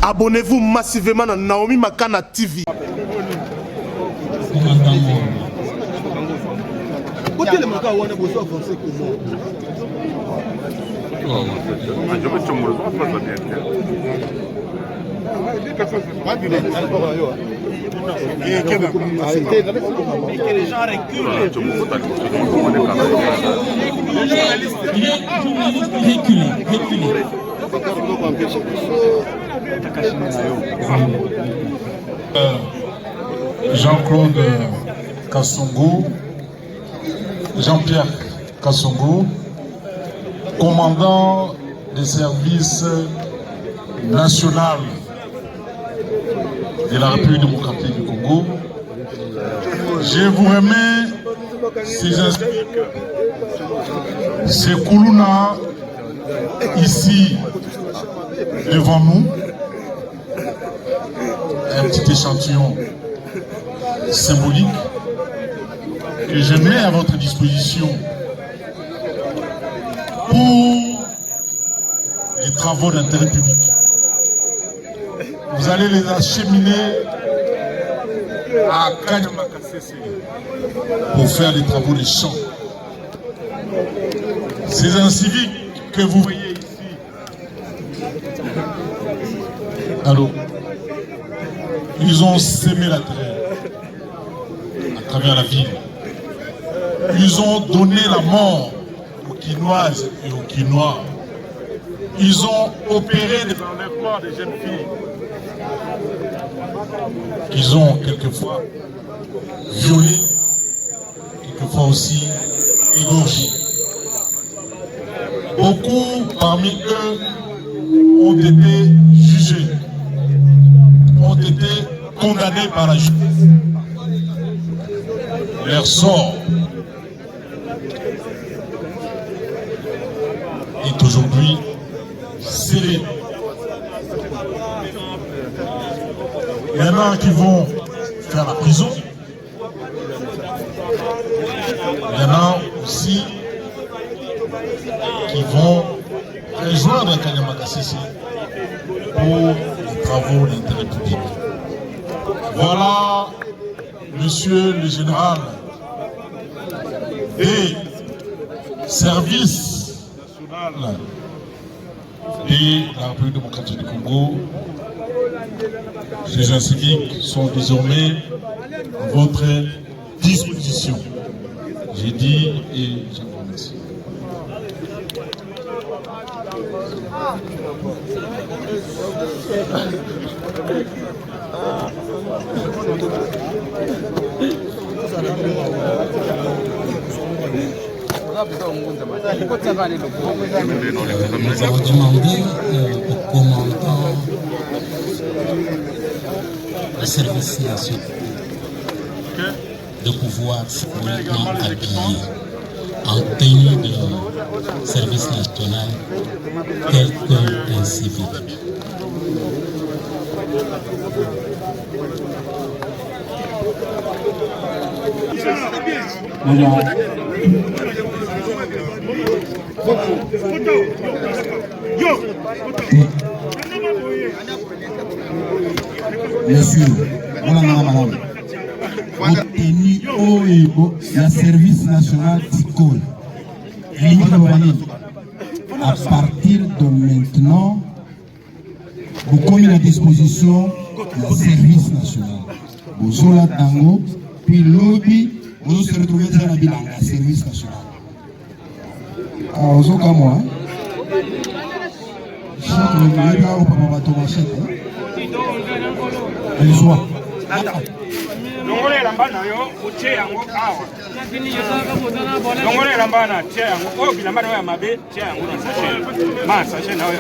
Abonnez-vous massivement à Naomi Makana TV. Et que les gens reculent. Jean-Claude Kassongo, Jean-Pierre Kassongo, commandant des services nationaux de la République démocratique du Congo. Je vous remets ces Koulouna ici devant nous. Un petit échantillon symbolique que je mets à votre disposition pour les travaux d'intérêt public. Vous allez les acheminer à Kanyama-Kassese pour faire les travaux des champs. Ces inciviques que vous voyez ici, allô, ils ont sémé la terre à travers la ville. Ils ont donné la mort aux Quinoises et aux Quinois. Ils ont opéré des enlèvements des jeunes filles qu'ils ont quelquefois violées, quelquefois aussi égorgées. Beaucoup parmi eux ont été jugés, ont été condamnés par la justice. Leur sort est aujourd'hui scellé. Il y en a qui vont faire la prison. Il y en a aussi qui vont rejoindre Kanyama-Kassese pour les travaux d'intérêt public. Voilà, monsieur le général des services nationaux de la République démocratique du Congo. Ces inciviques sont désormais à votre disposition. J'ai dit et je vous remercie. Nous avons demandé au commandant du service national de pouvoir symboliquement habiller en tenue de service national quelqu'un civil. Monsieur, voilà madame. Obtenu au la service national TICOL. À partir de maintenant, vous commettez à disposition du service national. Vous avez la tango, puis lobby, vous se retrouvez dans la bilan, le service national. Alors, vous avez moi. Chaque minute, vous avez un machette. Allez, soit. Longole lambana yo uche yango awa. Longole lambana che yango o bilambana ya mabe che yango na sachet. Ma sachet na yo.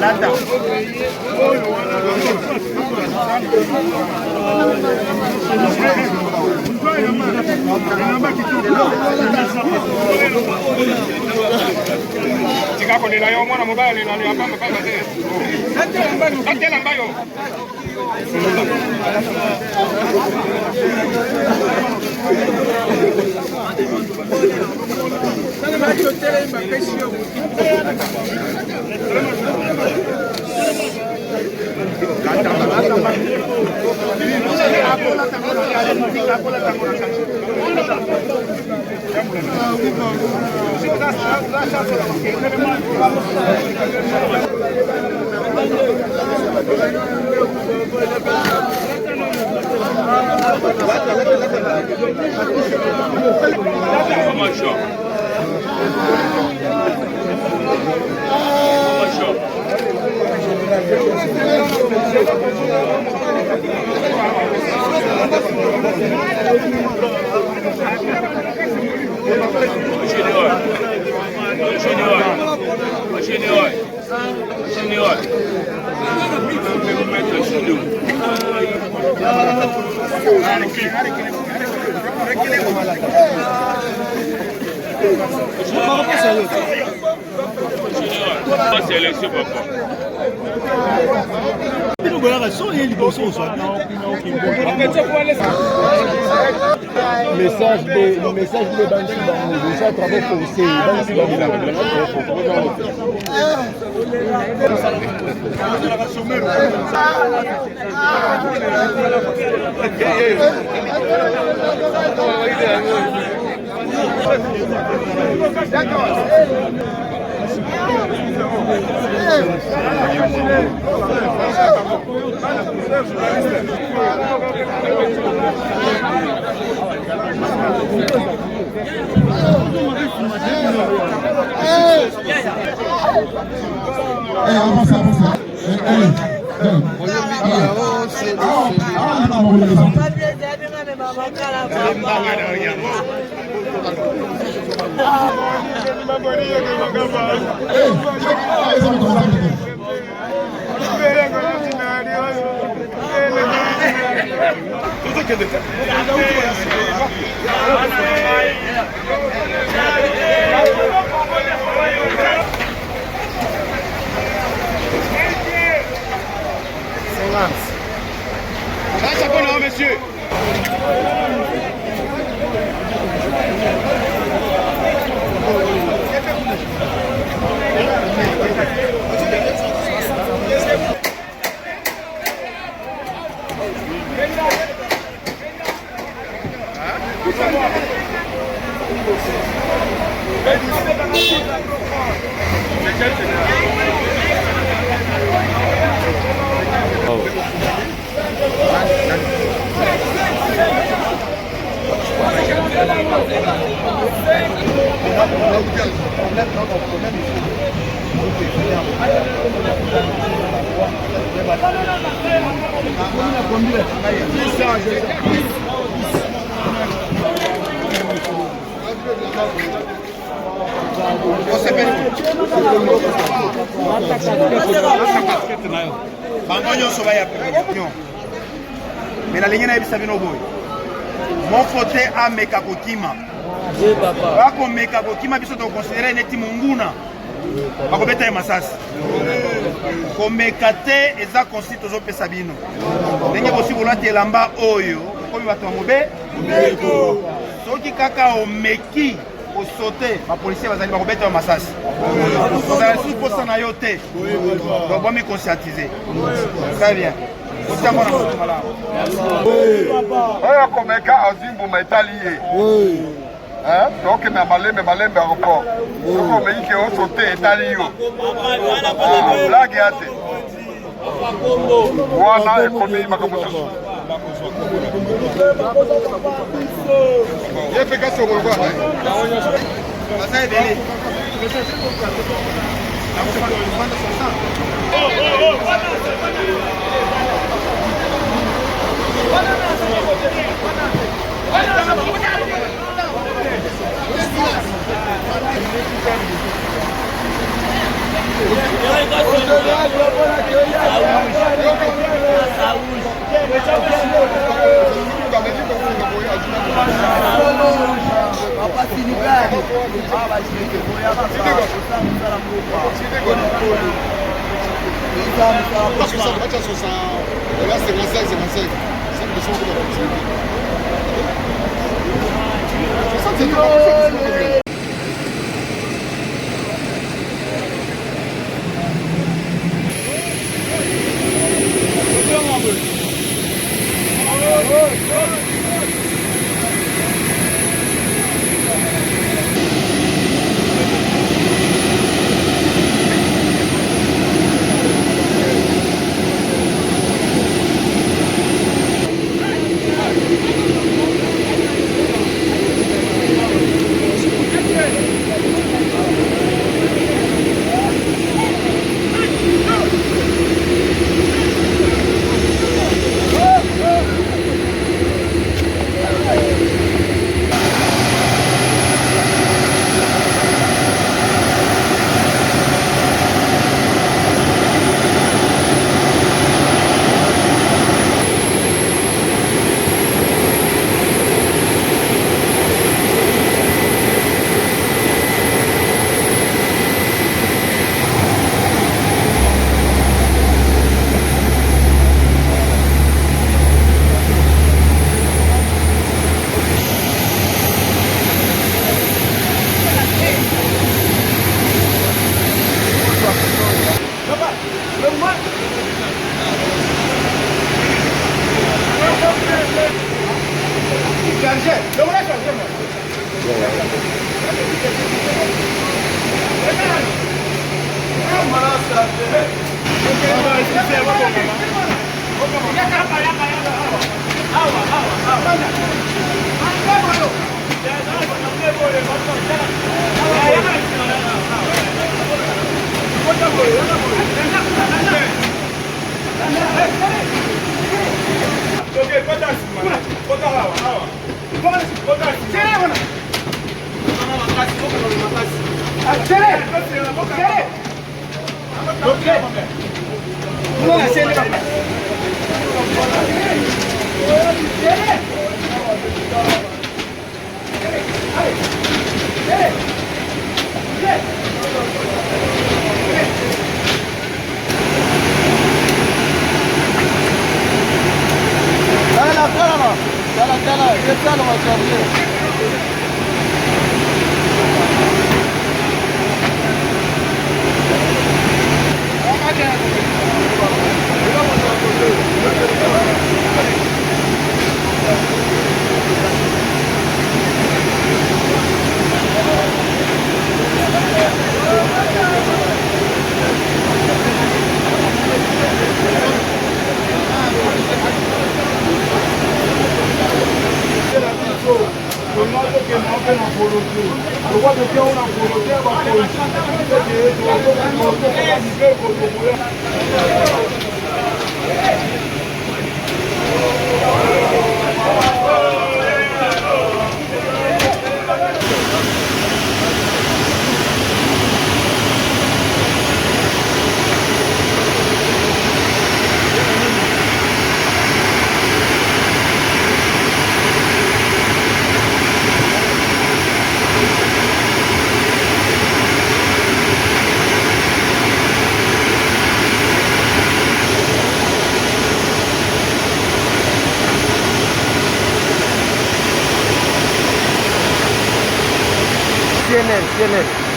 Lata. Tika konela yo mwana mobile na ya pamba pamba te. Satela mbayo. Sana machote. Message de Bansi Bango, déjà travail forcé, Bansi monsieur. Mais la ligne n'a pas été mon côté à Mekakokima. Bako Mekakokima biso to considérer neti munguna. Bako beta ya masasi. Ko Mekate eza constitue zo pesa bino. Ndenge bosi bolati elamba oyo, komi bato mobe. Soki kaka o meki o sauter, ba policier bazali bako beta ya masasi. Vous avez sous poste na yo te. Donc bon me conscientiser. Très bien. Oyo komeka azimbu metali ye. Donc na malembe aéroport. Soko meike o sauté etali yo. Blague ate. Wana ekomi makambo susu. Yepe kaso ngolwa. Basai dele. CNN.